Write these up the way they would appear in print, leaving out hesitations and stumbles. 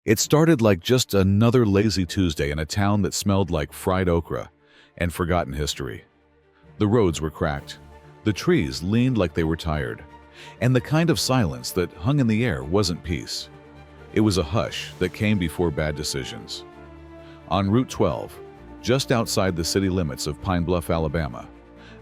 It started like just another lazy Tuesday in a town that smelled like fried okra and forgotten history. The roads were cracked. The trees leaned like they were tired. And the kind of silence that hung in the air wasn't peace. It was a hush that came before bad decisions. On Route 12, just outside the city limits of Pine Bluff, Alabama,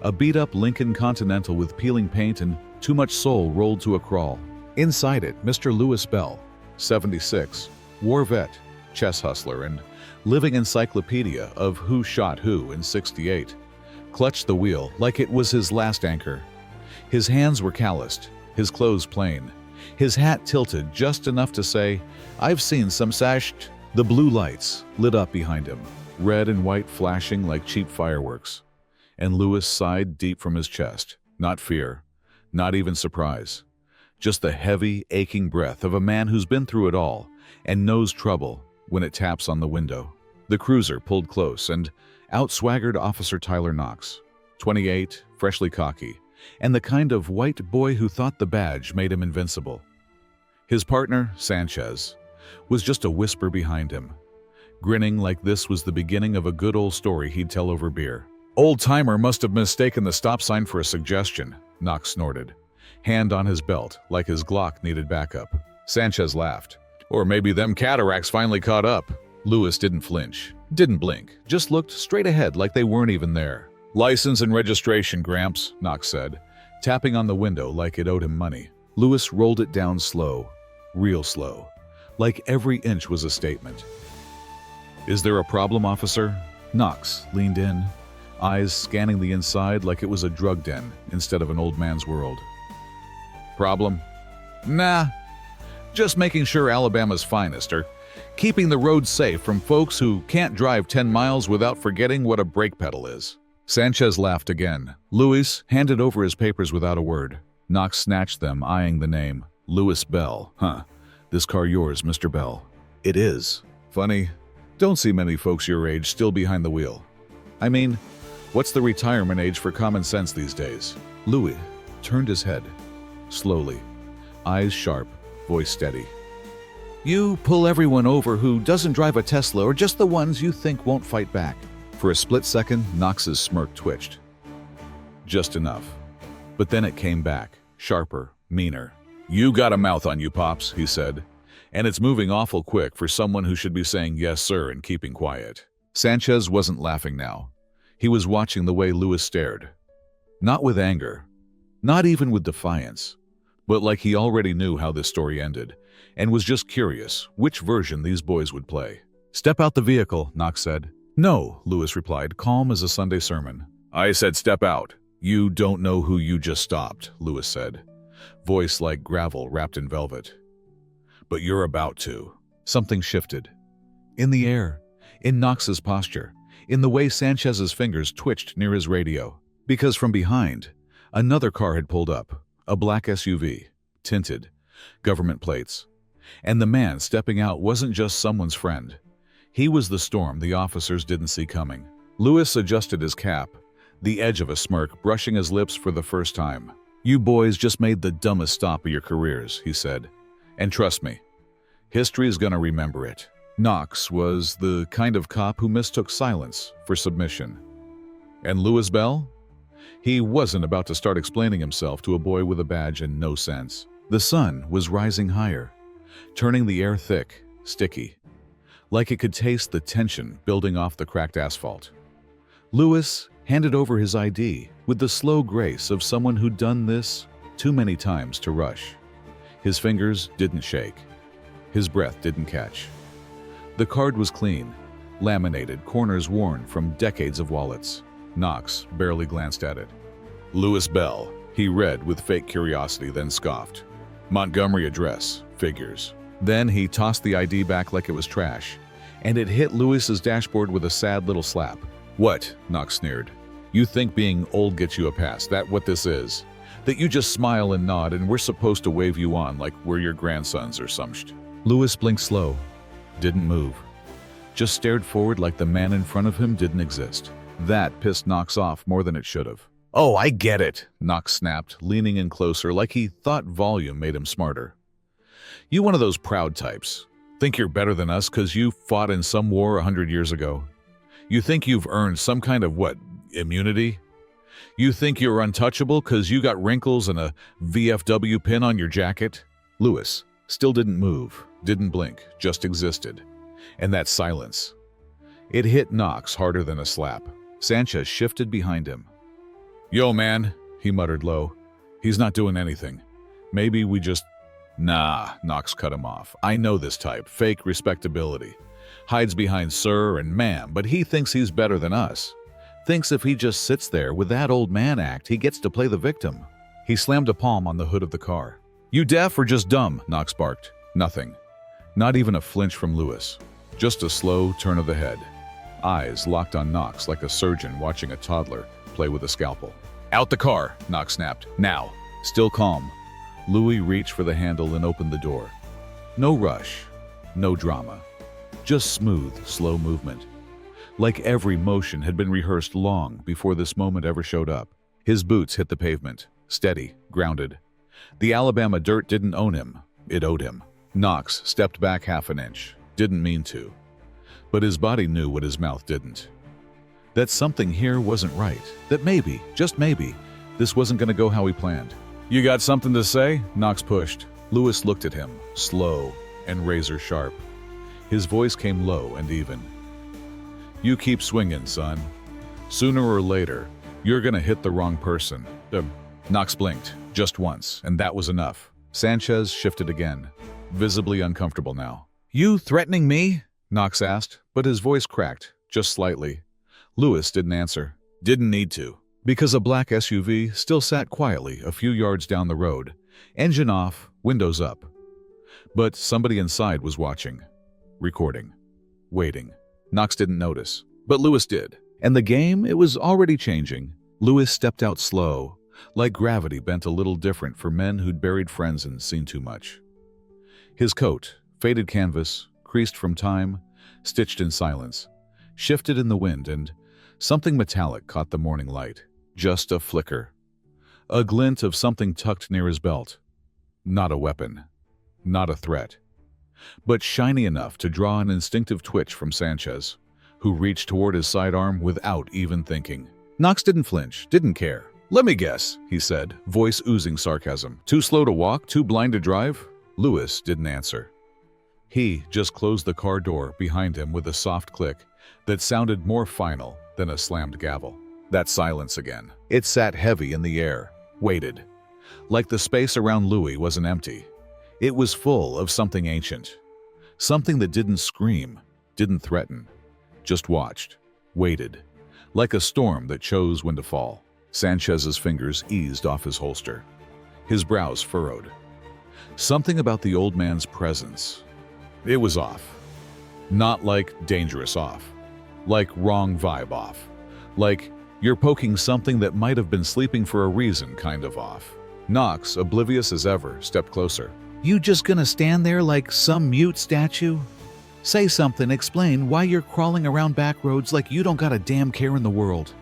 a beat-up Lincoln Continental with peeling paint and too much soul rolled to a crawl. Inside it, Mr. Louis Bell, 76, war vet, chess hustler, and living encyclopedia of who shot who in '68, clutched the wheel like it was his last anchor. His hands were calloused, his clothes plain, his hat tilted just enough to say, "I've seen some sashed." The blue lights lit up behind him, red and white flashing like cheap fireworks. And Louis sighed deep from his chest, not fear, not even surprise, just the heavy, aching breath of a man who's been through it all and knows trouble when it taps on the window. The cruiser pulled close, and out swaggered Officer Tyler Knox, 28, freshly cocky, and the kind of white boy who thought the badge made him invincible. His partner, Sanchez, was just a whisper behind him, grinning like this was the beginning of a good old story he'd tell over beer. "Old-timer must have mistaken the stop sign for a suggestion," Knox snorted, hand on his belt like his Glock needed backup. Sanchez laughed. "Or maybe them cataracts finally caught up." Louis didn't flinch, didn't blink, just looked straight ahead like they weren't even there. "License and registration, Gramps," Knox said, tapping on the window like it owed him money. Louis rolled it down slow, real slow, like every inch was a statement. "Is there a problem, officer?" Knox leaned in, eyes scanning the inside like it was a drug den instead of an old man's world. "Problem? Nah. Just making sure Alabama's finest are keeping the roads safe from folks who can't drive 10 miles without forgetting what a brake pedal is." Sanchez laughed again. Louis handed over his papers without a word. Knox snatched them, eyeing the name. "Louis Bell. Huh. This car yours, Mr. Bell?" "It is." "Funny. Don't see many folks your age still behind the wheel. I mean, what's the retirement age for common sense these days?" Louis turned his head, slowly, eyes sharp, voice steady. "You pull everyone over who doesn't drive a Tesla, or just the ones you think won't fight back." For a split second, Knox's smirk twitched. Just enough. But then it came back, sharper, meaner. "You got a mouth on you, Pops," he said. "And it's moving awful quick for someone who should be saying yes, sir, and keeping quiet." Sanchez wasn't laughing now. He was watching the way Louis stared. Not with anger, not even with defiance, but like he already knew how this story ended, and was just curious which version these boys would play. "Step out the vehicle," Knox said. "No," Louis replied, calm as a Sunday sermon. "I said step out." "You don't know who you just stopped," Louis said, voice like gravel wrapped in velvet. "But you're about to." Something shifted. In the air, in Knox's posture, in the way Sanchez's fingers twitched near his radio. Because from behind, another car had pulled up, a black SUV, tinted, government plates. And the man stepping out wasn't just someone's friend. He was the storm the officers didn't see coming. Louis adjusted his cap, the edge of a smirk brushing his lips for the first time. "You boys just made the dumbest stop of your careers," he said. "And trust me, history's gonna remember it." Knox was the kind of cop who mistook silence for submission. And Louis Bell? He wasn't about to start explaining himself to a boy with a badge and no sense. The sun was rising higher, turning the air thick, sticky, like it could taste the tension building off the cracked asphalt. Louis handed over his ID with the slow grace of someone who'd done this too many times to rush. His fingers didn't shake. His breath didn't catch. The card was clean, laminated, corners worn from decades of wallets. Knox barely glanced at it. "Louis Bell," he read with fake curiosity, then scoffed. "Montgomery address, figures." Then he tossed the ID back like it was trash, and it hit Louis's dashboard with a sad little slap. "What?" Knox sneered. "You think being old gets you a pass? That what this is? That you just smile and nod and we're supposed to wave you on like we're your grandsons or some shit?" Louis blinked slow, didn't move, just stared forward like the man in front of him didn't exist. That pissed Knox off more than it should have. "Oh, I get it," Knox snapped, leaning in closer like he thought volume made him smarter. "You one of those proud types. Think you're better than us because you fought in some war 100 years ago? You think you've earned some kind of immunity? You think you're untouchable because you got wrinkles and a VFW pin on your jacket? Lewis still didn't move, didn't blink, just existed. And that silence. It hit Knox harder than a slap. Sanchez shifted behind him. "Yo, man," he muttered low. "He's not doing anything. Maybe we just—" "Nah," Knox cut him off. "I know this type. Fake respectability. Hides behind sir and ma'am, but he thinks he's better than us. Thinks if he just sits there with that old man act, he gets to play the victim." He slammed a palm on the hood of the car. "You deaf or just dumb?" Knox barked. Nothing. Not even a flinch from Lewis. Just a slow turn of the head. Eyes locked on Knox like a surgeon watching a toddler play with a scalpel. "Out the car," Knox snapped. "Now." Still calm, Louis reached for the handle and opened the door. No rush, no drama. Just smooth, slow movement. Like every motion had been rehearsed long before this moment ever showed up. His boots hit the pavement, steady, grounded. The Alabama dirt didn't own him, it owed him. Knox stepped back half an inch, didn't mean to. But his body knew what his mouth didn't. That something here wasn't right, that maybe, just maybe, this wasn't going to go how he planned. "You got something to say?" Knox pushed. Lewis looked at him, slow and razor sharp. His voice came low and even. "You keep swinging, son. Sooner or later, you're gonna hit the wrong person." Knox blinked, just once, and that was enough. Sanchez shifted again, visibly uncomfortable now. "You threatening me?" Knox asked, but his voice cracked, just slightly. Lewis didn't answer. Didn't need to, because a black SUV still sat quietly a few yards down the road, engine off, windows up. But somebody inside was watching, recording, waiting. Knox didn't notice, but Lewis did. And the game, it was already changing. Lewis stepped out slow, like gravity bent a little different for men who'd buried friends and seen too much. His coat, faded canvas, creased from time, stitched in silence, shifted in the wind, and something metallic caught the morning light. Just a flicker. A glint of something tucked near his belt. Not a weapon. Not a threat. But shiny enough to draw an instinctive twitch from Sanchez, who reached toward his sidearm without even thinking. Knox didn't flinch, didn't care. "Let me guess," he said, voice oozing sarcasm. "Too slow to walk, too blind to drive?" Lewis didn't answer. He just closed the car door behind him with a soft click that sounded more final than a slammed gavel. That silence again. It sat heavy in the air, waited. Like the space around Louis wasn't empty. It was full of something ancient. Something that didn't scream, didn't threaten. Just watched, waited. Like a storm that chose when to fall. Sanchez's fingers eased off his holster. His brows furrowed. Something about the old man's presence. It was off. Not like dangerous off. Like wrong vibe off. Like you're poking something that might have been sleeping for a reason kind of off. Knox, oblivious as ever, stepped closer. "You just gonna stand there like some mute statue? Say something, explain why you're crawling around back roads like you don't got a damn care in the world.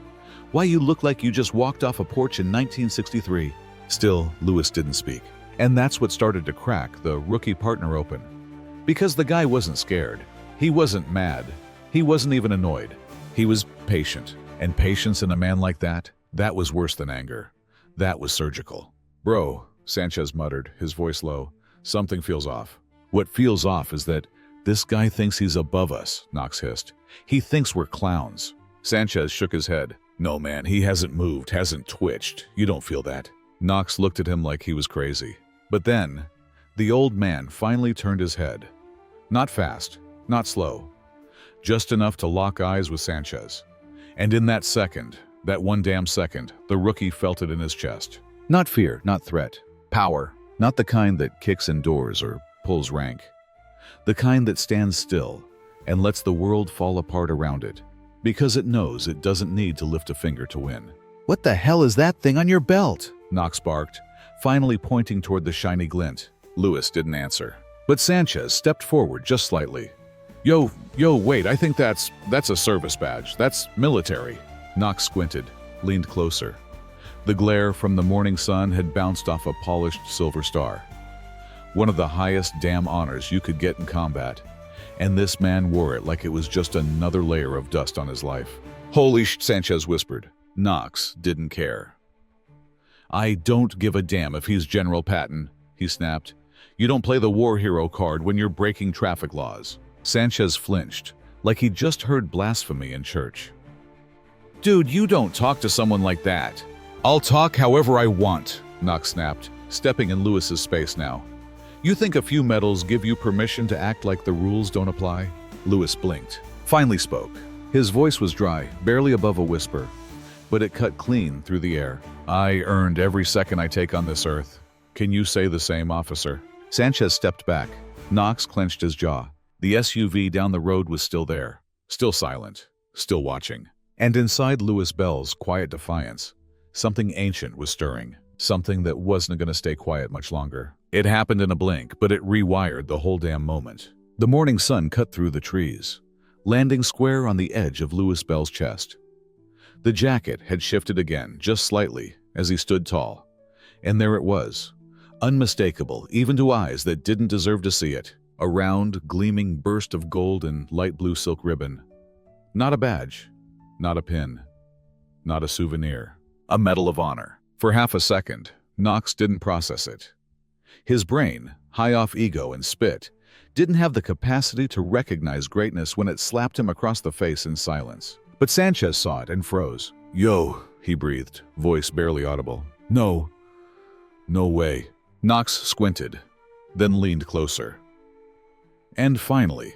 Why you look like you just walked off a porch in 1963. Still, Lewis didn't speak. And that's what started to crack the rookie partner open. Because the guy wasn't scared. He wasn't mad. He wasn't even annoyed. He was patient. And patience in a man like that was worse than anger. That was surgical. "Bro," Sanchez muttered, his voice low, "something feels off." "What feels off is that this guy thinks he's above us," Knox hissed. "He thinks we're clowns." Sanchez shook his head. "No, man, he hasn't moved, hasn't twitched. You don't feel that." Knox looked at him like he was crazy. But then, the old man finally turned his head. Not fast, not slow. Just enough to lock eyes with Sanchez. And in that second, that one damn second, the rookie felt it in his chest. Not fear, not threat. Power. Not the kind that kicks in doors or pulls rank. The kind that stands still and lets the world fall apart around it. Because it knows it doesn't need to lift a finger to win. "What the hell is that thing on your belt?" Knox barked, finally pointing toward the shiny glint. Lewis didn't answer. But Sanchez stepped forward just slightly. Yo, wait, I think that's a service badge. That's military." Knox squinted, leaned closer. The glare from the morning sun had bounced off a polished silver star. One of the highest damn honors you could get in combat. And this man wore it like it was just another layer of dust on his life. Holy sh! Sanchez whispered. Knox didn't care. I don't give a damn if he's General Patton, he snapped. You don't play the war hero card when you're breaking traffic laws. Sanchez flinched, like he'd just heard blasphemy in church. Dude, you don't talk to someone like that. I'll talk however I want, Knox snapped, stepping in Lewis's space now. You think a few medals give you permission to act like the rules don't apply? Lewis blinked, finally spoke. His voice was dry, barely above a whisper, but it cut clean through the air. I earned every second I take on this earth. Can you say the same, officer? Sanchez stepped back. Knox clenched his jaw. The SUV down the road was still there, still silent, still watching. And inside Lewis Bell's quiet defiance, something ancient was stirring, something that wasn't going to stay quiet much longer. It happened in a blink, but it rewired the whole damn moment. The morning sun cut through the trees, landing square on the edge of Lewis Bell's chest. The jacket had shifted again, just slightly, as he stood tall. And there it was, unmistakable even to eyes that didn't deserve to see it. A round, gleaming burst of gold and light blue silk ribbon. Not a badge, not a pin, not a souvenir. A Medal of Honor. For half a second, Knox didn't process it. His brain, high off ego and spit, didn't have the capacity to recognize greatness when it slapped him across the face in silence. But Sanchez saw it and froze. Yo, he breathed, voice barely audible. No way. Knox squinted, then leaned closer. And finally,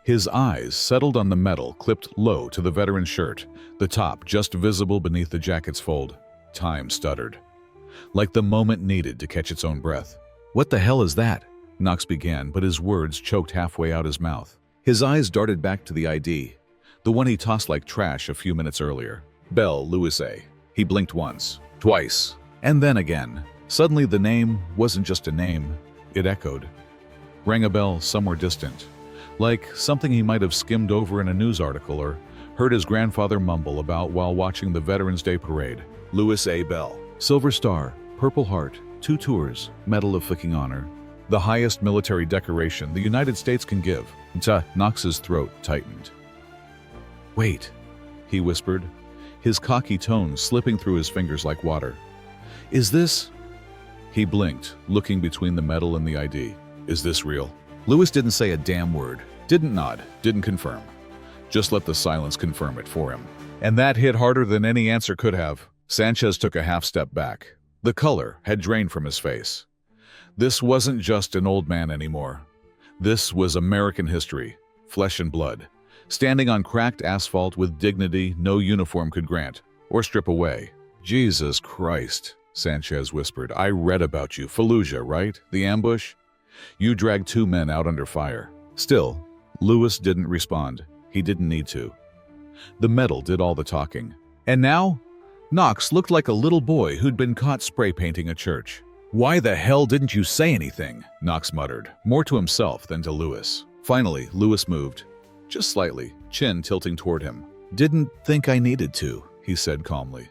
his eyes settled on the medal clipped low to the veteran's shirt, the top just visible beneath the jacket's fold. Time stuttered, like the moment needed to catch its own breath. What the hell is that? Knox began, but his words choked halfway out his mouth. His eyes darted back to the ID, the one he tossed like trash a few minutes earlier. Bell Lewis A. He blinked once, twice, and then again. Suddenly the name wasn't just a name, it echoed. Rang a bell somewhere distant, like something he might have skimmed over in a news article or heard his grandfather mumble about while watching the Veterans Day Parade. Lewis A. Bell. Silver Star, Purple Heart, 2 tours, Medal of Fucking Honor. The highest military decoration the United States can give. Knox's throat tightened. Wait, he whispered, his cocky tone slipping through his fingers like water. Is this? He blinked, looking between the medal and the ID. Is this real? Lewis didn't say a damn word, didn't nod, didn't confirm. Just let the silence confirm it for him. And that hit harder than any answer could have. Sanchez took a half step back. The color had drained from his face. This wasn't just an old man anymore. This was American history, flesh and blood, standing on cracked asphalt with dignity no uniform could grant or strip away. Jesus Christ, Sanchez whispered. I read about you. Fallujah, right? The ambush? You dragged 2 men out under fire. Still, Lewis didn't respond. He didn't need to. The medal did all the talking. And now, Knox looked like a little boy who'd been caught spray painting a church. Why the hell didn't you say anything? Knox muttered, more to himself than to Lewis. Finally, Lewis moved, just slightly, chin tilting toward him. Didn't think I needed to, he said calmly.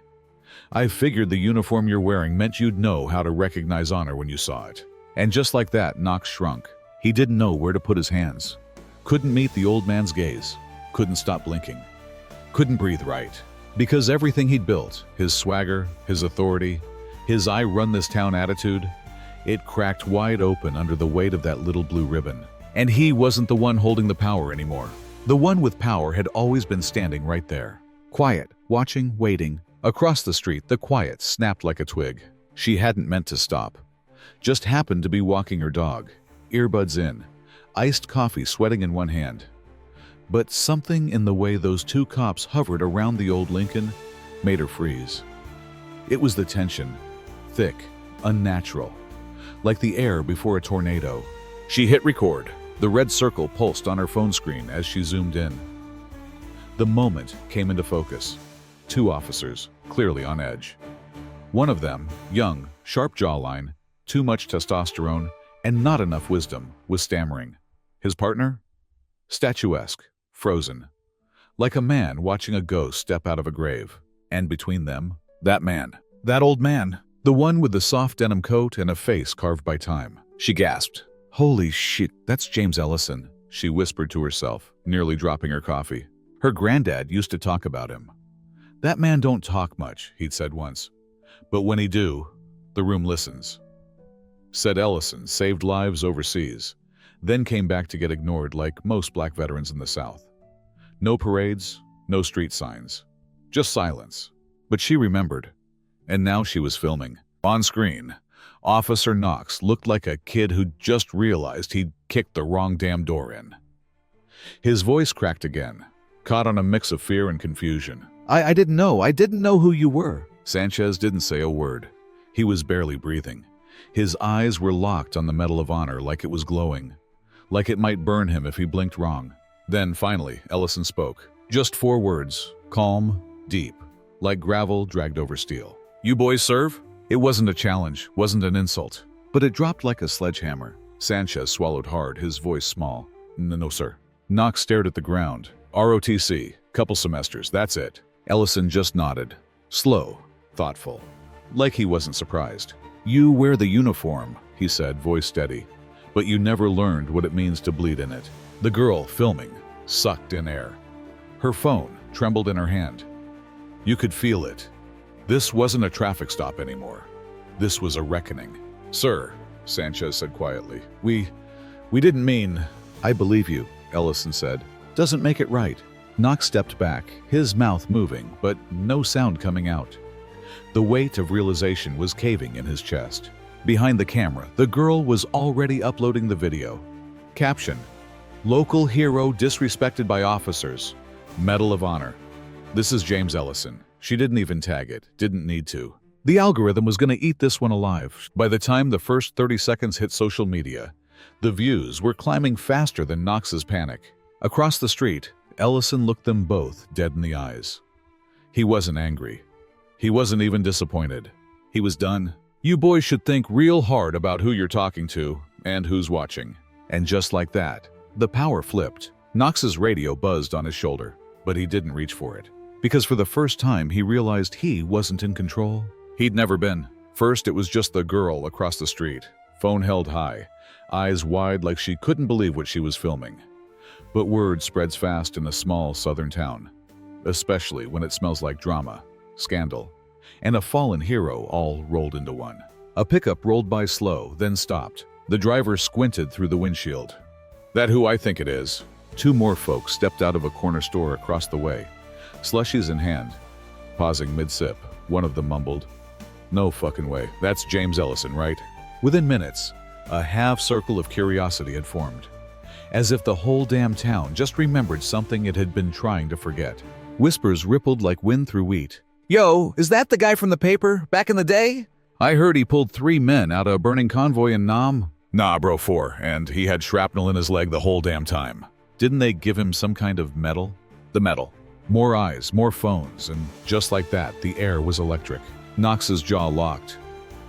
I figured the uniform you're wearing meant you'd know how to recognize honor when you saw it. And just like that, Knox shrunk. He didn't know where to put his hands. Couldn't meet the old man's gaze. Couldn't stop blinking. Couldn't breathe right. Because everything he'd built, his swagger, his authority, his I run this town attitude, it cracked wide open under the weight of that little blue ribbon. And he wasn't the one holding the power anymore. The one with power had always been standing right there. Quiet, watching, waiting. Across the street, the quiet snapped like a twig. She hadn't meant to stop. Just happened to be walking her dog, earbuds in, iced coffee sweating in one hand. But something in the way those 2 cops hovered around the old Lincoln made her freeze. It was the tension, thick, unnatural, like the air before a tornado. She hit record. The red circle pulsed on her phone screen as she zoomed in. The moment came into focus. 2 officers, clearly on edge. One of them, young, sharp jawline, too much testosterone, and not enough wisdom, was stammering. His partner? Statuesque, frozen, like a man watching a ghost step out of a grave. And between them, that man, that old man, The one with the soft denim coat and a face carved by time. She gasped. "Holy shit, that's James Ellison," she whispered to herself, nearly dropping her coffee. Her granddad used to talk about him. "That man don't talk much," he'd said once. "But when he do, the room listens." Said Ellison saved lives overseas, then came back to get ignored like most black veterans in the South. No parades, no street signs, just silence. But she remembered, and now she was filming. On screen, Officer Knox looked like a kid who'd just realized he'd kicked the wrong damn door in. His voice cracked again, caught on a mix of fear and confusion. I didn't know who you were." Sanchez didn't say a word. He was barely breathing. His eyes were locked on the Medal of Honor like it was glowing, like it might burn him if he blinked wrong. Then, finally, Ellison spoke. Just 4 words, calm, deep, like gravel dragged over steel. "You boys serve?" It wasn't a challenge, wasn't an insult, but it dropped like a sledgehammer. Sanchez swallowed hard, his voice small. No, sir." Knox stared at the ground. "ROTC, couple semesters, that's it." Ellison just nodded. Slow, thoughtful, like he wasn't surprised. "You wear the uniform," he said, voice steady, "but you never learned what it means to bleed in it." The girl, filming, sucked in air. Her phone trembled in her hand. You could feel it. This wasn't a traffic stop anymore. This was a reckoning. "Sir," Sanchez said quietly, we didn't mean—" "I believe you," Ellison said. "Doesn't make it right." Knox stepped back, his mouth moving, but no sound coming out. The weight of realization was caving in his chest. Behind the camera, the girl was already uploading the video. Caption: "Local hero disrespected by officers. Medal of Honor. This is James Ellison." She didn't even tag it, didn't need to. The algorithm was going to eat this one alive. By the time the first 30 seconds hit social media, the views were climbing faster than Knox's panic. Across the street, Ellison looked them both dead in the eyes. He wasn't angry. He wasn't even disappointed. He was done. "You boys should think real hard about who you're talking to and who's watching." And just like that, the power flipped. Knox's radio buzzed on his shoulder, but he didn't reach for it. Because for the first time, he realized he wasn't in control. He'd never been. First, it was just the girl across the street, phone held high, eyes wide like she couldn't believe what she was filming. But word spreads fast in a small southern town, especially when it smells like drama, scandal, and a fallen hero all rolled into one. A pickup rolled by slow, then stopped. The driver squinted through the windshield. "That who I think it is?" 2 more folks stepped out of a corner store across the way, slushies in hand. Pausing mid-sip, one of them mumbled, "No fucking way. That's James Ellison, right?" Within minutes, a half circle of curiosity had formed, as if the whole damn town just remembered something it had been trying to forget. Whispers rippled like wind through wheat. "Yo, is that the guy from the paper, back in the day? I heard he pulled 3 men out of a burning convoy in Nam." "Nah, bro, 4, and he had shrapnel in his leg the whole damn time." Didn't they give him some kind of medal? The medal. More eyes, more phones, and just like that, the air was electric. Knox's jaw locked.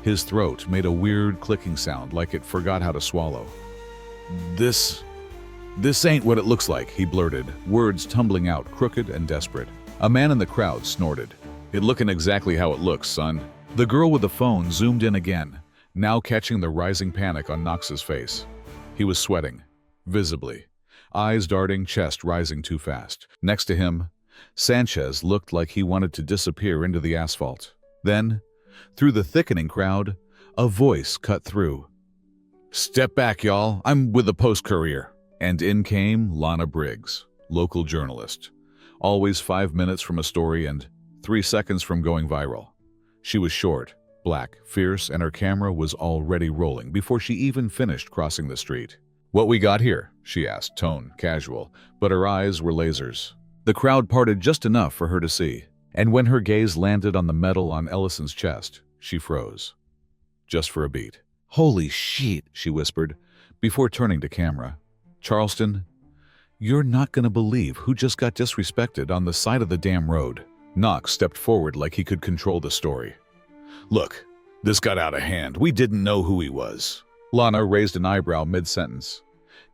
His throat made a weird clicking sound like it forgot how to swallow. This ain't what it looks like," he blurted, words tumbling out, crooked and desperate. A man in the crowd snorted. "It looking exactly how it looks, son." The girl with the phone zoomed in again, now catching the rising panic on Knox's face. He was sweating, visibly, eyes darting, chest rising too fast. Next to him, Sanchez looked like he wanted to disappear into the asphalt. Then, through the thickening crowd, a voice cut through. "Step back, y'all. I'm with the Post-Courier." And in came Lana Briggs, local journalist. Always 5 minutes from a story and 3 seconds from going viral. She was short, black, fierce, and her camera was already rolling before she even finished crossing the street. "What we got here?" she asked, tone casual, but her eyes were lasers. The crowd parted just enough for her to see, and when her gaze landed on the medal on Ellison's chest, she froze. Just for a beat. "Holy shit," she whispered, before turning to camera. "Charleston, you're not gonna believe who just got disrespected on the side of the damn road." Knox stepped forward like he could control the story. "Look, this got out of hand. We didn't know who he was." Lana raised an eyebrow mid-sentence.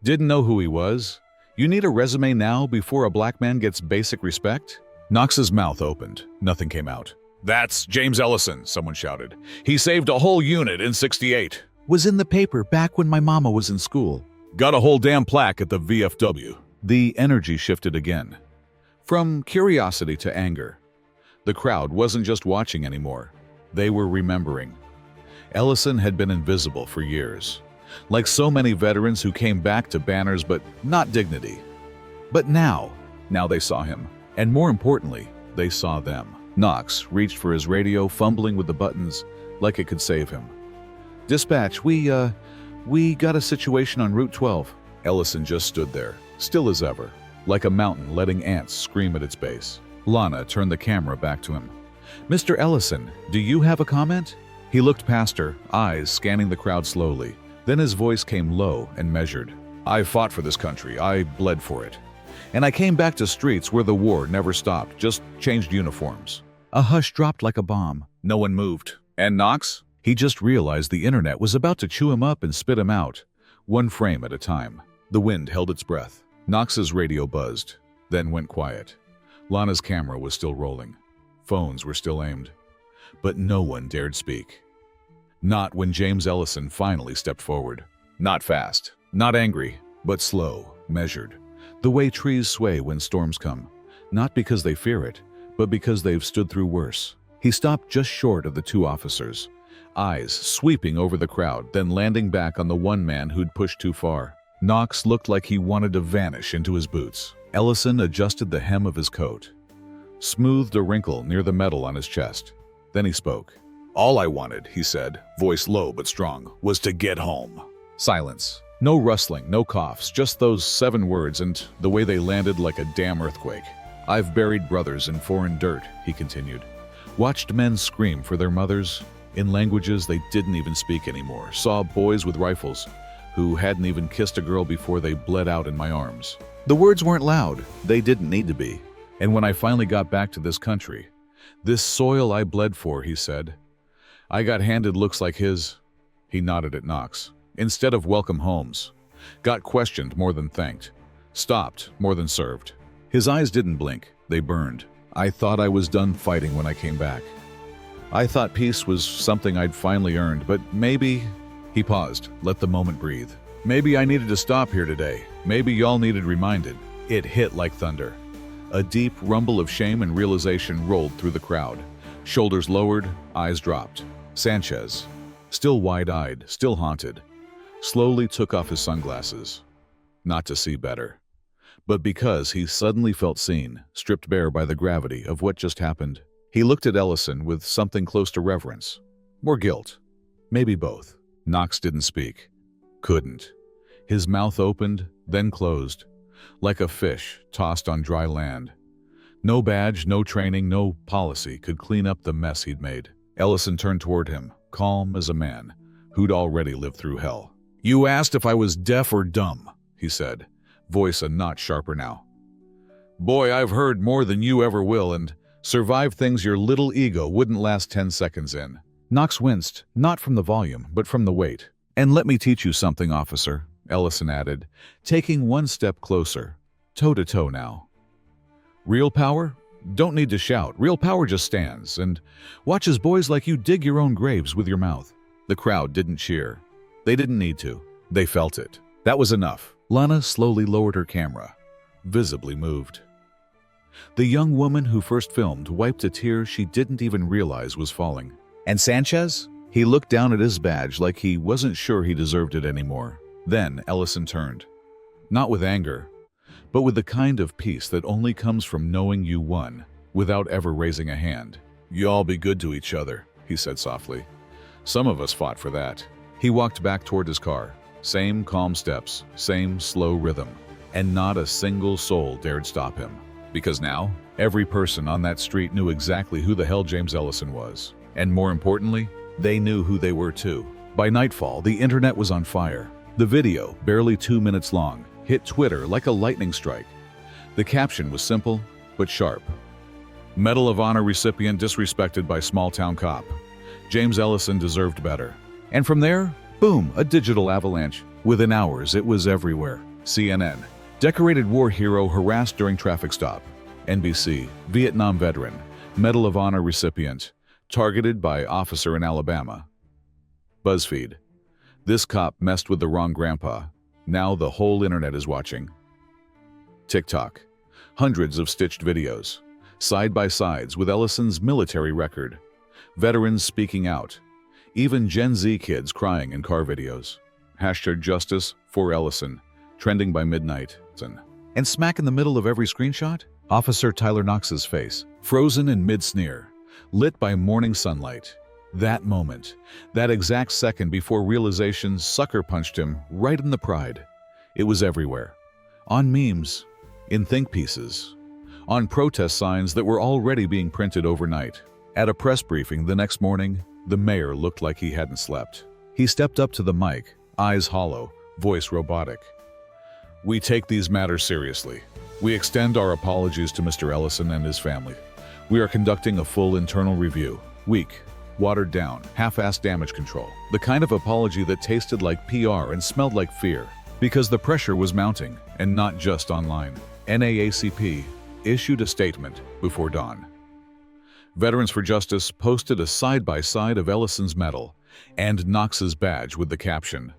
"Didn't know who he was? You need a resume now before a black man gets basic respect?" Knox's mouth opened. Nothing came out. "That's James Ellison," someone shouted. "He saved a whole unit in '68. Was in the paper back when my mama was in school. Got a whole damn plaque at the VFW." The energy shifted again. From curiosity to anger. The crowd wasn't just watching anymore. They were remembering. Ellison had been invisible for years. Like so many veterans who came back to banners but not dignity. But now they saw him. And more importantly, they saw them. Knox reached for his radio, fumbling with the buttons like it could save him. "Dispatch, we got a situation on Route 12. Ellison just stood there, still as ever, like a mountain letting ants scream at its base. Lana turned the camera back to him. "Mr. Ellison, do you have a comment?" He looked past her, eyes scanning the crowd slowly. Then his voice came low and measured. "I fought for this country. I bled for it. And I came back to streets where the war never stopped, just changed uniforms." A hush dropped like a bomb. No one moved. And Knox? He just realized the internet was about to chew him up and spit him out, one frame at a time. The wind held its breath. Knox's radio buzzed, then went quiet. Lana's camera was still rolling. Phones were still aimed. But no one dared speak. Not when James Ellison finally stepped forward. Not fast, not angry, but slow, measured. The way trees sway when storms come. Not because they fear it, but because they've stood through worse. He stopped just short of the two officers, eyes sweeping over the crowd, then landing back on the one man who'd pushed too far. Knox looked like he wanted to vanish into his boots. Ellison adjusted the hem of his coat, smoothed a wrinkle near the metal on his chest. Then he spoke. "All I wanted," he said, voice low but strong, "was to get home." Silence. No rustling, no coughs, just those 7 words and the way they landed like a damn earthquake. "I've buried brothers in foreign dirt," he continued. "Watched men scream for their mothers in languages they didn't even speak anymore. Saw boys with rifles who hadn't even kissed a girl before they bled out in my arms. The words weren't loud. They didn't need to be. And when I finally got back to this country, this soil I bled for," he said, "I got handed looks like his." He nodded at Knox. "Instead of welcome homes. Got questioned more than thanked. Stopped more than served." His eyes didn't blink. They burned. "I thought I was done fighting when I came back. I thought peace was something I'd finally earned, but maybe..." He paused, let the moment breathe. "Maybe I needed to stop here today. Maybe y'all needed reminded." It hit like thunder. A deep rumble of shame and realization rolled through the crowd. Shoulders lowered, eyes dropped. Sanchez, still wide-eyed, still haunted, slowly took off his sunglasses. Not to see better, but because he suddenly felt seen, stripped bare by the gravity of what just happened. He looked at Ellison with something close to reverence. Or guilt. Maybe both. Knox didn't speak. Couldn't. His mouth opened, then closed, like a fish tossed on dry land. No badge, no training, no policy could clean up the mess he'd made. Ellison turned toward him, calm as a man who'd already lived through hell. "You asked if I was deaf or dumb," he said, voice a notch sharper now. "Boy, I've heard more than you ever will and survived things your little ego wouldn't last 10 seconds in." Knox winced, not from the volume, but from the weight. "And let me teach you something, officer," Ellison added, taking one step closer, toe-to-toe now. "Real power? Don't need to shout. Real power just stands and watches boys like you dig your own graves with your mouth." The crowd didn't cheer. They didn't need to. They felt it. That was enough. Lana slowly lowered her camera, visibly moved. The young woman who first filmed wiped a tear she didn't even realize was falling. "And Sanchez?" He looked down at his badge like he wasn't sure he deserved it anymore. Then Ellison turned. Not with anger, but with the kind of peace that only comes from knowing you won, without ever raising a hand. "You all be good to each other," he said softly. "Some of us fought for that." He walked back toward his car. Same calm steps, same slow rhythm, and not a single soul dared stop him. Because now, every person on that street knew exactly who the hell James Ellison was. And more importantly, they knew who they were too. By nightfall, the internet was on fire. The video, barely 2 minutes long, hit Twitter like a lightning strike. The caption was simple, but sharp. "Medal of Honor recipient disrespected by small-town cop. James Ellison deserved better." And from there, boom, a digital avalanche. Within hours, it was everywhere. CNN, decorated war hero harassed during traffic stop. NBC, Vietnam veteran, Medal of Honor recipient, targeted by officer in Alabama. BuzzFeed. This cop messed with the wrong grandpa. Now the whole internet is watching. TikTok. Hundreds of stitched videos, side-by-sides with Ellison's military record. Veterans speaking out. Even Gen Z kids crying in car videos. Hashtag justice for Ellison, trending by midnight. And smack in the middle of every screenshot, Officer Tyler Knox's face, Frozen in mid-sneer, lit by morning sunlight. That moment, that exact second before realization sucker punched him right in the pride. It was everywhere. On memes, in think pieces, on protest signs that were already being printed overnight. At a press briefing the next morning, the mayor looked like he hadn't slept. He stepped up to the mic, eyes hollow, voice robotic. We take these matters seriously. We extend our apologies to Mr. Ellison and his family. We are conducting a full internal review. Weak, watered down, half-assed damage control. The kind of apology that tasted like PR and smelled like fear. Because the pressure was mounting, and not just online. NAACP issued a statement before dawn. Veterans for Justice posted a side-by-side of Ellison's medal and Knox's badge with the caption,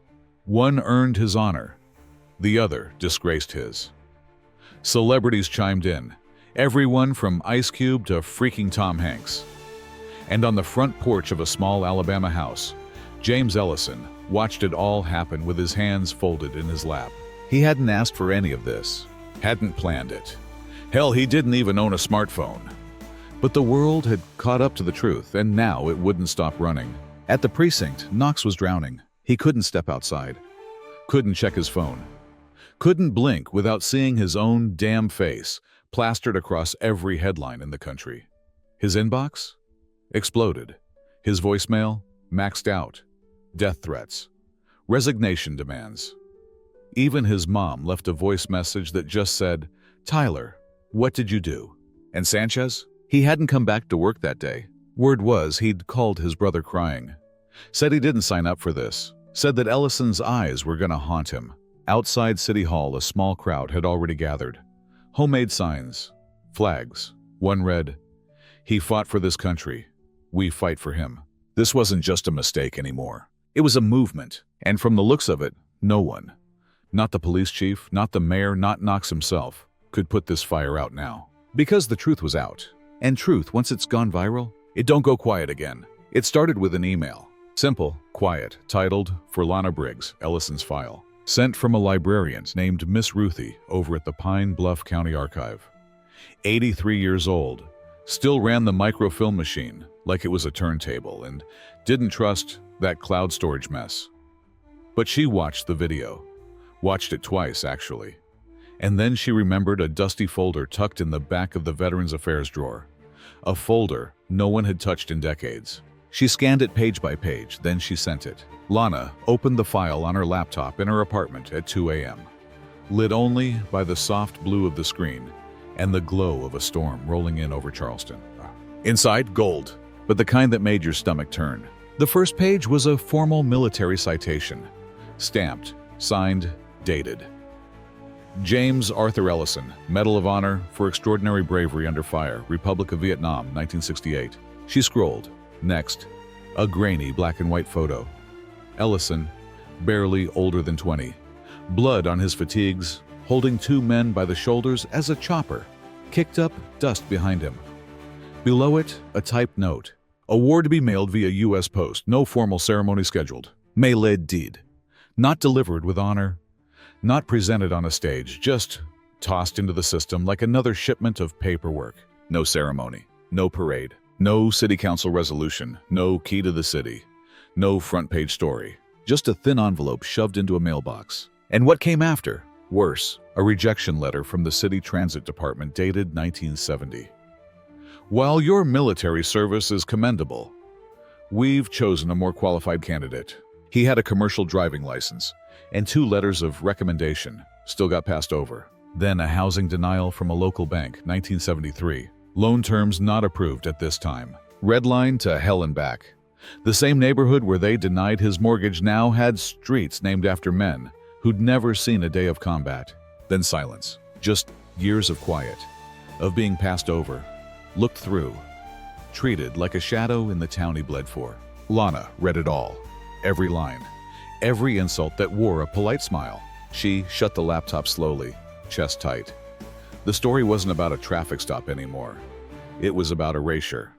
"One earned his honor, the other disgraced his." Celebrities chimed in, everyone from Ice Cube to freaking Tom Hanks. And on the front porch of a small Alabama house, James Ellison watched it all happen with his hands folded in his lap. He hadn't asked for any of this, hadn't planned it. Hell, he didn't even own a smartphone. But the world had caught up to the truth, and now it wouldn't stop running. At the precinct, Knox was drowning. He couldn't step outside. Couldn't check his phone. Couldn't blink without seeing his own damn face plastered across every headline in the country. His inbox? Exploded. His voicemail? Maxed out. Death threats. Resignation demands. Even his mom left a voice message that just said, "Tyler, what did you do?" And Sanchez? He hadn't come back to work that day. Word was he'd called his brother crying. Said he didn't sign up for this. Said that Ellison's eyes were gonna haunt him. Outside City Hall, a small crowd had already gathered. Homemade signs. Flags. One read, "He fought for this country. We fight for him." This wasn't just a mistake anymore. It was a movement. And from the looks of it, no one, not the police chief, not the mayor, not Knox himself, could put this fire out now. Because the truth was out. And truth, once it's gone viral, it don't go quiet again. It started with an email. Simple, quiet, titled, "For Lana Briggs, Ellison's File." Sent from a librarian named Miss Ruthie over at the Pine Bluff County Archive. 83 years old, still ran the microfilm machine like it was a turntable and didn't trust that cloud storage mess. But she watched the video. Watched it twice, actually. And then she remembered a dusty folder tucked in the back of the Veterans Affairs drawer. A folder no one had touched in decades. She scanned it page by page, then she sent it. Lana opened the file on her laptop in her apartment at 2 a.m., lit only by the soft blue of the screen and the glow of a storm rolling in over Charleston. Inside, gold, but the kind that made your stomach turn. The first page was a formal military citation, stamped, signed, dated. James Arthur Ellison, Medal of Honor for Extraordinary Bravery Under Fire, Republic of Vietnam, 1968. She scrolled. Next, a grainy black and white photo. Ellison, barely older than 20. Blood on his fatigues, holding two men by the shoulders as a chopper kicked up dust behind him. Below it, a typed note. Award to be mailed via U.S. Post. No formal ceremony scheduled. May led deed. Not delivered with honor. Not presented on a stage. Just tossed into the system like another shipment of paperwork. No ceremony. No parade. No city council resolution. No key to the city. No front-page story. Just a thin envelope shoved into a mailbox. And what came after? Worse, a rejection letter from the City Transit Department dated 1970. While your military service is commendable, we've chosen a more qualified candidate. He had a commercial driving license and 2 letters of recommendation, still got passed over. Then a housing denial from a local bank, 1973. Loan terms not approved at this time. Red line to hell and back. The same neighborhood where they denied his mortgage now had streets named after men who'd never seen a day of combat. Then silence. Just years of quiet, of being passed over, looked through, treated like a shadow in the town he bled for. Lana read it all. Every line. Every insult that wore a polite smile. She shut the laptop slowly, chest tight. The story wasn't about a traffic stop anymore. It was about erasure.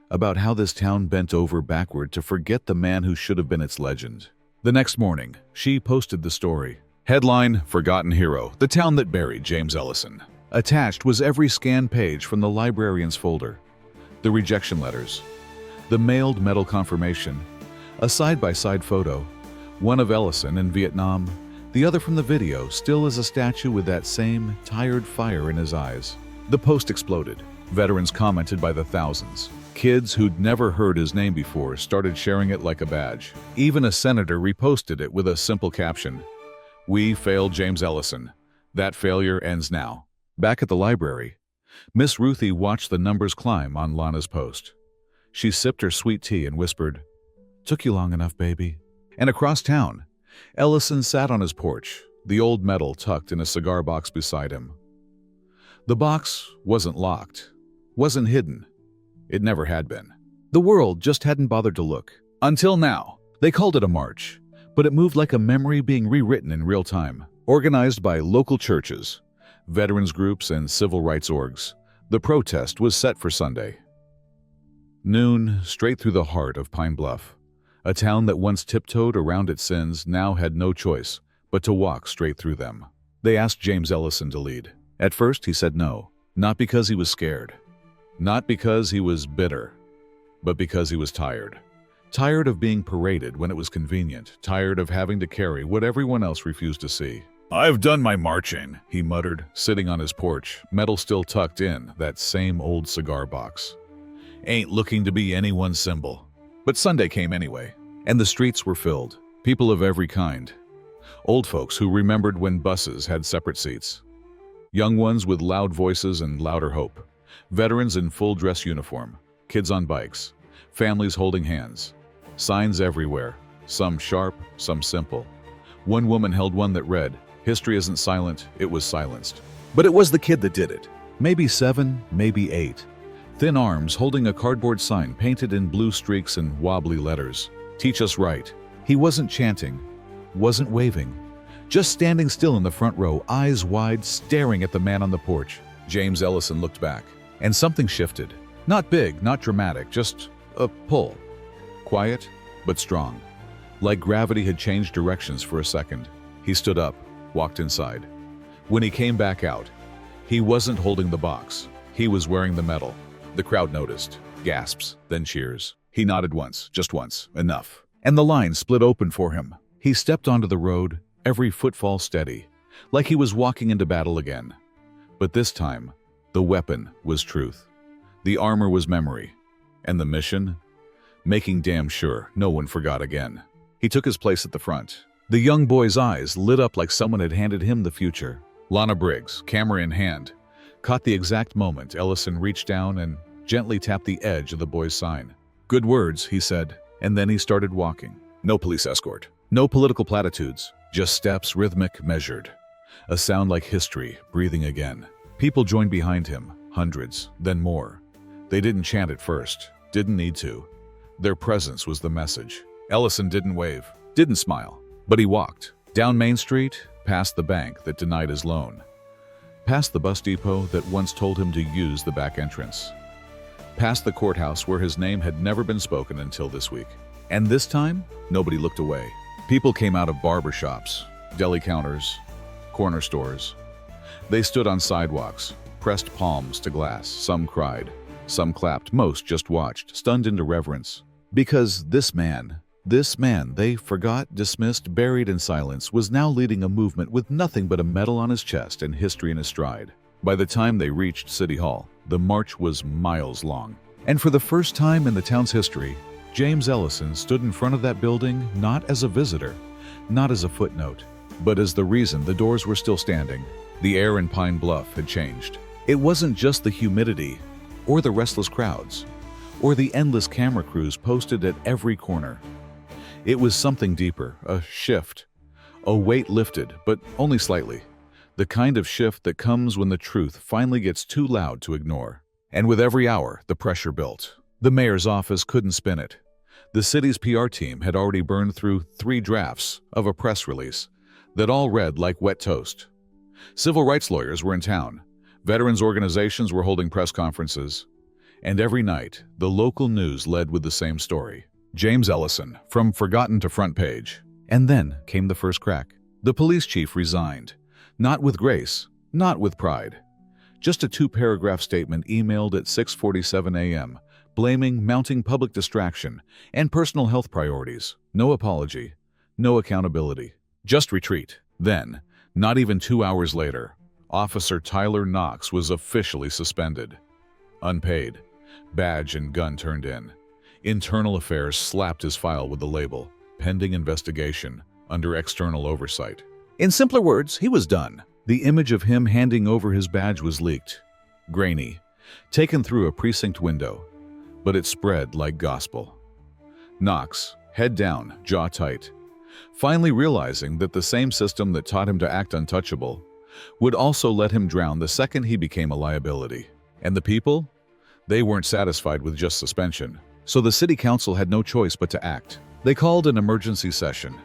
About how this town bent over backward to forget the man who should have been its legend. The next morning, she posted the story. Headline, Forgotten Hero, the town that buried James Ellison. Attached was every scanned page from the librarian's folder. The rejection letters. The mailed medal confirmation. A side-by-side photo. One of Ellison in Vietnam, the other from the video, still as a statue with that same tired fire in his eyes. The post exploded. Veterans commented by the thousands. Kids who'd never heard his name before started sharing it like a badge. Even a senator reposted it with a simple caption. We failed James Ellison. That failure ends now. Back at the library, Miss Ruthie watched the numbers climb on Lana's post. She sipped her sweet tea and whispered, "Took you long enough, baby." And across town, Ellison sat on his porch, the old medal tucked in a cigar box beside him. The box wasn't locked, wasn't hidden. It never had been. The world just hadn't bothered to look. Until now. They called it a march, but it moved like a memory being rewritten in real time. Organized by local churches, veterans groups, and civil rights orgs, the protest was set for Sunday. Noon, straight through the heart of Pine Bluff. A town that once tiptoed around its sins now had no choice but to walk straight through them. They asked James Ellison to lead. At first, he said no, not because he was scared, not because he was bitter, but because he was tired. Tired of being paraded when it was convenient, tired of having to carry what everyone else refused to see. "I've done my marching," he muttered, sitting on his porch, medal still tucked in that same old cigar box. "Ain't looking to be anyone's symbol." But Sunday came anyway, and the streets were filled. People of every kind. Old folks who remembered when buses had separate seats. Young ones with loud voices and louder hope. Veterans in full dress uniform. Kids on bikes. Families holding hands. Signs everywhere. Some sharp, some simple. One woman held one that read, "History isn't silent, it was silenced." But it was the kid that did it. Maybe 7, maybe 8. Thin arms holding a cardboard sign painted in blue streaks and wobbly letters. "Teach us right." He wasn't chanting, wasn't waving, just standing still in the front row, eyes wide, staring at the man on the porch. James Ellison looked back, and something shifted. Not big, not dramatic, just a pull. Quiet, but strong. Like gravity had changed directions for a second. He stood up, walked inside. When he came back out, he wasn't holding the box. He was wearing the medal. The crowd noticed. Gasps, then cheers. He nodded once, just once, enough. And the line split open for him. He stepped onto the road, every footfall steady, like he was walking into battle again. But this time, the weapon was truth. The armor was memory. And the mission? Making damn sure no one forgot again. He took his place at the front. The young boy's eyes lit up like someone had handed him the future. Lana Briggs, camera in hand, caught the exact moment Ellison reached down and gently tapped the edge of the boy's sign. "Good words," he said, and then he started walking. No police escort, no political platitudes, just steps rhythmic, measured. A sound like history, breathing again. People joined behind him, hundreds, then more. They didn't chant at first, didn't need to. Their presence was the message. Ellison didn't wave, didn't smile, but he walked. Down Main Street, past the bank that denied his loan. Past the bus depot that once told him to use the back entrance. Past the courthouse where his name had never been spoken until this week. And this time, nobody looked away. People came out of barber shops, deli counters, corner stores. They stood on sidewalks, pressed palms to glass. Some cried, some clapped, most just watched, stunned into reverence. Because this man they forgot, dismissed, buried in silence, was now leading a movement with nothing but a medal on his chest and history in his stride. By the time they reached City Hall, the march was miles long. And for the first time in the town's history, James Ellison stood in front of that building not as a visitor, not as a footnote, but as the reason the doors were still standing. The air in Pine Bluff had changed. It wasn't just the humidity, or the restless crowds, or the endless camera crews posted at every corner. It was something deeper, a shift. A weight lifted, but only slightly. The kind of shift that comes when the truth finally gets too loud to ignore. And with every hour, the pressure built. The mayor's office couldn't spin it. The city's PR team had already burned through 3 drafts of a press release that all read like wet toast. Civil rights lawyers were in town, veterans organizations were holding press conferences, and every night the local news led with the same story. James Ellison, from forgotten to front page. And then came the first crack. The police chief resigned, not with grace, not with pride. Just a 2-paragraph statement emailed at 6:47 a.m., blaming mounting public distraction and personal health priorities. No apology, no accountability, just retreat. Then, not even 2 hours later, Officer Tyler Knox was officially suspended. Unpaid, badge and gun turned in. Internal Affairs slapped his file with the label, pending investigation, under external oversight. In simpler words, he was done. The image of him handing over his badge was leaked. Grainy, taken through a precinct window, but it spread like gospel. Knox, head down, jaw tight, finally realizing that the same system that taught him to act untouchable would also let him drown the second he became a liability. And the people? They weren't satisfied with just suspension, so the city council had no choice but to act. They called an emergency session,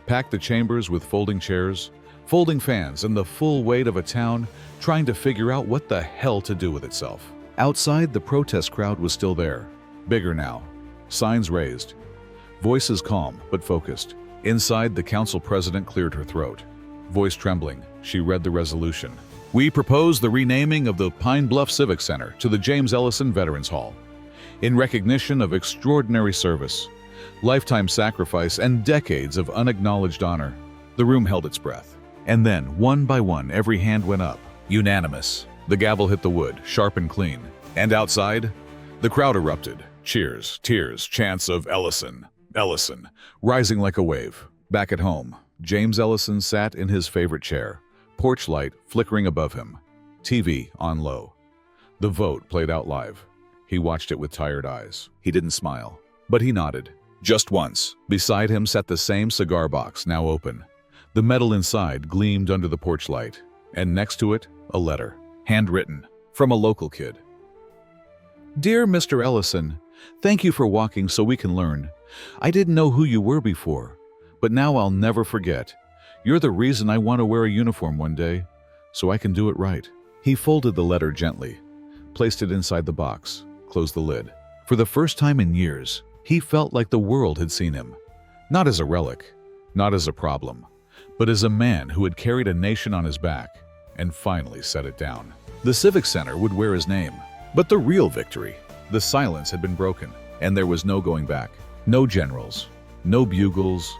packed the chambers with folding chairs, folding fans, and the full weight of a town trying to figure out what the hell to do with itself. Outside, the protest crowd was still there, bigger now, signs raised, voices calm but focused. Inside, the council president cleared her throat. Voice trembling, she read the resolution. We propose the renaming of the Pine Bluff Civic Center to the James Ellison Veterans Hall, in recognition of extraordinary service, lifetime sacrifice, and decades of unacknowledged honor. The room held its breath. And then, one by one, every hand went up. Unanimous. The gavel hit the wood, sharp and clean. And outside, the crowd erupted. Cheers, tears, chants of Ellison, Ellison, rising like a wave. Back at home, James Ellison sat in his favorite chair, porch light flickering above him, TV on low. The vote played out live. He watched it with tired eyes. He didn't smile, but he nodded. Just once. Beside him sat the same cigar box, now open. The metal inside gleamed under the porch light, and next to it, a letter, handwritten, from a local kid. Dear Mr. Ellison, thank you for walking so we can learn. I didn't know who you were before, but now I'll never forget. You're the reason I want to wear a uniform one day, so I can do it right. He folded the letter gently, placed it inside the box, closed the lid. For the first time in years, he felt like the world had seen him. Not as a relic, not as a problem, but as a man who had carried a nation on his back and finally set it down. The Civic Center would wear his name, but the real victory, the silence had been broken, and there was no going back. No generals, no bugles,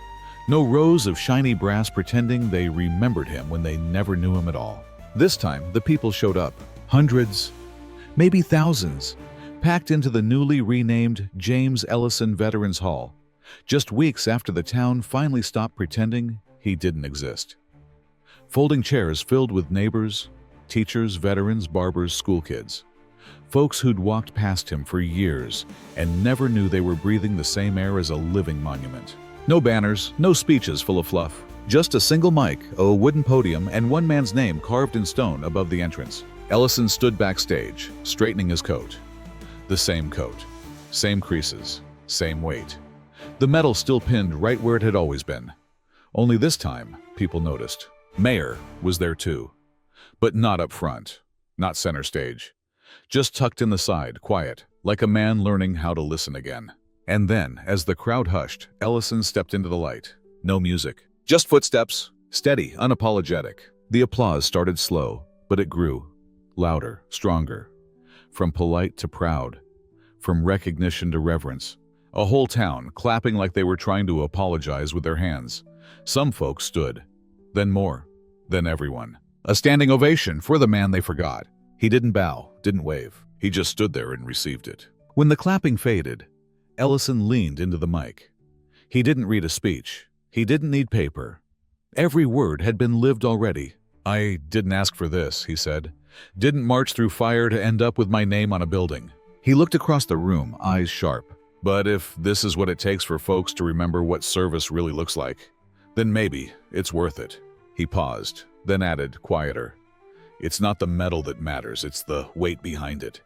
no rows of shiny brass pretending they remembered him when they never knew him at all. This time, the people showed up. Hundreds, maybe thousands, packed into the newly renamed James Ellison Veterans Hall, just weeks after the town finally stopped pretending he didn't exist. Folding chairs filled with neighbors, teachers, veterans, barbers, school kids. Folks who'd walked past him for years and never knew they were breathing the same air as a living monument. No banners, no speeches full of fluff. Just a single mic, a wooden podium, and one man's name carved in stone above the entrance. Ellison stood backstage, straightening his coat. The same coat, same creases, same weight. The metal still pinned right where it had always been. Only this time, people noticed. Mayor was there too. But not up front, not center stage. Just tucked in the side, quiet, like a man learning how to listen again. And then, as the crowd hushed, Ellison stepped into the light. No music, just footsteps, steady, unapologetic. The applause started slow, but it grew. Louder, stronger. From polite to proud. From recognition to reverence. A whole town clapping like they were trying to apologize with their hands. Some folks stood. Then more. Then everyone. A standing ovation for the man they forgot. He didn't bow, didn't wave. He just stood there and received it. When the clapping faded, Ellison leaned into the mic. He didn't read a speech. He didn't need paper. Every word had been lived already. I didn't ask for this, he said. Didn't march through fire to end up with my name on a building. He looked across the room, eyes sharp. But if this is what it takes for folks to remember what service really looks like, then maybe it's worth it. He paused, then added, quieter. It's not the metal that matters, it's the weight behind it.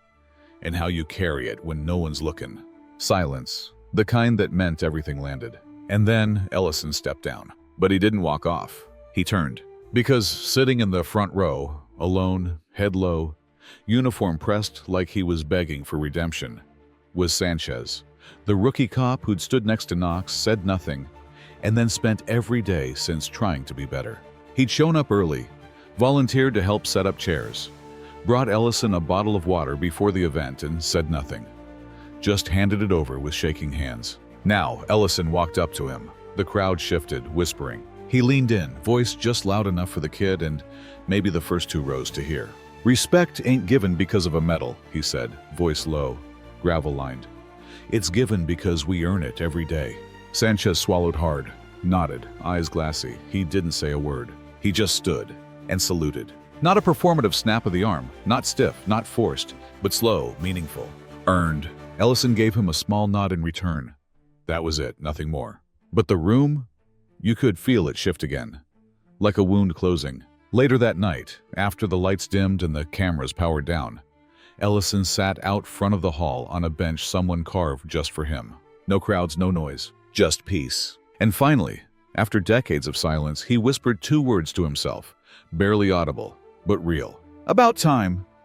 and how you carry it when no one's looking. Silence, the kind that meant everything landed. And then Ellison stepped down. But he didn't walk off. He turned. Because sitting in the front row, alone, head low, uniform pressed like he was begging for redemption, was Sanchez. The rookie cop who'd stood next to Knox, said nothing, and then spent every day since trying to be better. He'd shown up early, volunteered to help set up chairs, brought Ellison a bottle of water before the event and said nothing. Just handed it over with shaking hands. Now, Ellison walked up to him. The crowd shifted, whispering. He leaned in, voice just loud enough for the kid and maybe the first 2 rows to hear. "Respect ain't given because of a medal," he said, voice low, gravel-lined. "It's given because we earn it every day." Sanchez swallowed hard, nodded, eyes glassy. He didn't say a word. He just stood and saluted. Not a performative snap of the arm, not stiff, not forced, but slow, meaningful. Earned. Ellison gave him a small nod in return. That was it, nothing more. But the room? You could feel it shift again, like a wound closing. Later that night, after the lights dimmed and the cameras powered down, Ellison sat out front of the hall on a bench someone carved just for him. No crowds, no noise, just peace. And finally, after decades of silence, he whispered 2 words to himself, barely audible, but real. "About time."